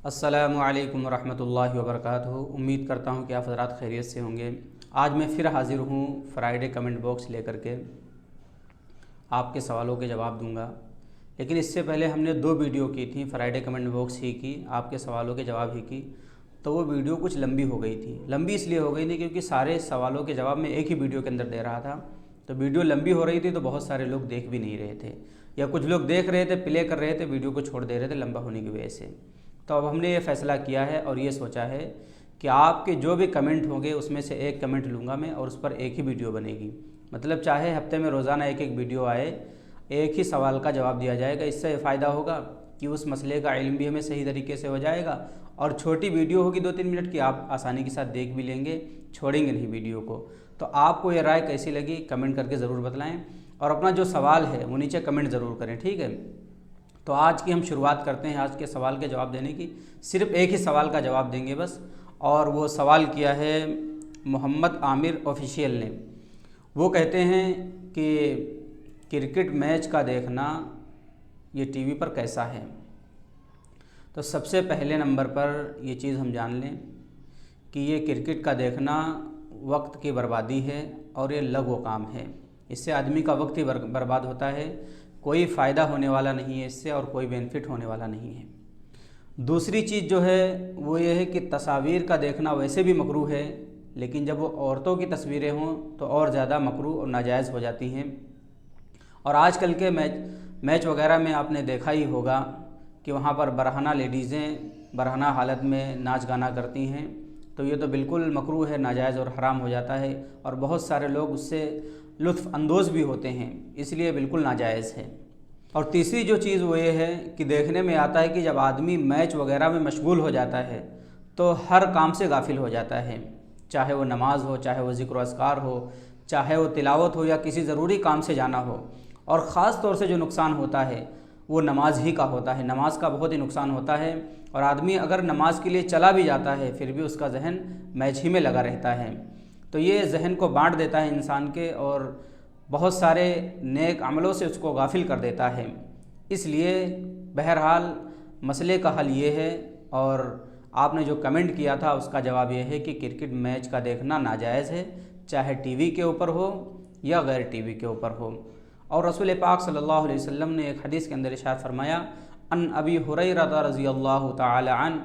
अस्सलामु अलैकुम रहमतुल्लाहि व बरकातुहू। उम्मीद करता हूँ कि आप हज़रात खैरियत से होंगे। आज मैं फिर हाज़िर हूँ फ्राइडे कमेंट बॉक्स लेकर के आपके सवालों के जवाब दूंगा। लेकिन इससे पहले हमने 2 वीडियो की थी, फ्राइडे कमेंट बॉक्स ही की, आपके सवालों के जवाब ही की, तो वो वीडियो कुछ लंबी हो गई थी। लंबी इसलिए हो गई थी क्योंकि सारे सवालों के जवाब मैं एक ही वीडियो के अंदर दे रहा था, तो वीडियो लंबी हो रही थी तो बहुत सारे लोग देख भी नहीं रहे थे, या कुछ लोग देख रहे थे, प्ले कर रहे थे, वीडियो को छोड़ दे रहे थे लंबा होने की वजह से। तो अब हमने ये फ़ैसला किया है और ये सोचा है कि आपके जो भी कमेंट होंगे उसमें से एक कमेंट लूँगा मैं और उस पर एक ही वीडियो बनेगी। मतलब चाहे हफ्ते में रोज़ाना एक वीडियो आए, एक ही सवाल का जवाब दिया जाएगा। इससे फ़ायदा होगा कि उस मसले का इल्म भी हमें सही तरीके से हो जाएगा, और छोटी वीडियो होगी 2-3 मिनट की, आप आसानी के साथ देख भी लेंगे, छोड़ेंगे नहीं वीडियो को। तो आपको ये राय कैसी लगी कमेंट करके ज़रूर बतलाएं, और अपना जो सवाल है वो नीचे कमेंट ज़रूर करें, ठीक है। तो आज की हम शुरुआत करते हैं आज के सवाल के जवाब देने की। सिर्फ एक ही सवाल का जवाब देंगे बस, और वो सवाल किया है मोहम्मद आमिर ऑफिशियल ने। वो कहते हैं कि क्रिकेट मैच का देखना ये टीवी पर कैसा है। तो सबसे पहले नंबर पर ये चीज़ हम जान लें कि ये क्रिकेट का देखना वक्त की बर्बादी है और ये लघु काम है। इससे आदमी का वक्त ही बर्बाद होता है, कोई फ़ायदा होने वाला नहीं है इससे, और कोई बेनिफिट होने वाला नहीं है। दूसरी चीज़ जो है वो ये है कि तस्वीर का देखना वैसे भी मकरूह है, लेकिन जब वो औरतों की तस्वीरें हों तो और ज़्यादा मकरूह और नाजायज़ हो जाती हैं। और आजकल के मैच वगैरह में आपने देखा ही होगा कि वहाँ पर बरहना लेडीज़ें बरहना हालत में नाच गाना करती हैं, तो ये तो बिल्कुल मकरूह है, नाजायज़ और हराम हो जाता है, और बहुत सारे लोग उससे लुत्फ़ अंदोज़ भी होते हैं, इसलिए बिल्कुल नाजायज़ है। और तीसरी जो चीज़ वो ये है कि देखने में आता है कि जब आदमी मैच वगैरह में मशगूल हो जाता है तो हर काम से गाफिल हो जाता है, चाहे वो नमाज हो, चाहे वो ज़िक्र अस्कार हो, चाहे वो तिलावत हो, या किसी ज़रूरी काम से जाना हो। और ख़ास तौर से जो नुकसान होता है वो नमाज ही का होता है, नमाज का बहुत ही नुकसान होता है। और आदमी अगर नमाज के लिए चला भी जाता है फिर भी उसका जहन मैच ही में लगा रहता है, तो ये जहन को बांट देता है इंसान के, और बहुत सारे नेक अमलों से उसको गाफिल कर देता है। इसलिए बहरहाल मसले का हल ये है, और आपने जो कमेंट किया था उसका जवाब ये है कि क्रिकेट मैच का देखना नाजायज़ है, चाहे टीवी के ऊपर हो या गैर टीवी के ऊपर हो। और रसूल पाक सल्लल्लाहु अलैहि वसल्लम ने एक हदीस के अंदर इरशाद फरमाया, अन अबी हुरैरा रज़ियल्लाहु तआला अन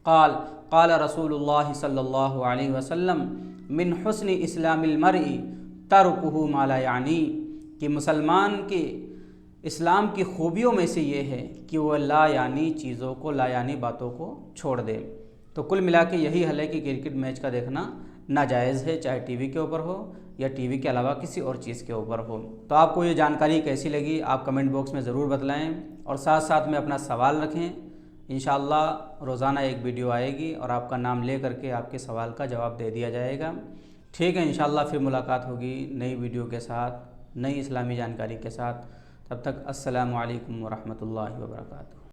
क़ाल क़ाल रसूलुल्लाह सल्लल्लाहु अलैहि वसल्लम मिन हुस्नि इस्लामिल मरई तर्कुहु मा ला यानी, कि मुसलमान के इस्लाम की खूबियों में से ये है कि वह ला यानी चीज़ों को, ला यानी बातों को छोड़ दे। तो कुल मिला के यही हल है कि क्रिकेट मैच का देखना नाजायज़ है, चाहे टीवी के ऊपर हो या टीवी के अलावा किसी और चीज़ के ऊपर हो। तो आपको ये जानकारी कैसी लगी आप कमेंट बॉक्स में ज़रूर बतलाएं, और साथ साथ में अपना सवाल रखें। इंशाअल्लाह रोज़ाना एक वीडियो आएगी और आपका नाम ले करके आपके सवाल का जवाब दे दिया जाएगा, ठीक है। इंशाअल्लाह फिर मुलाकात होगी नई वीडियो के साथ, नई इस्लामी जानकारी के साथ। तब तक अस्सलामु अलैकुम व रहमतुल्लाहि व बरकातुहू।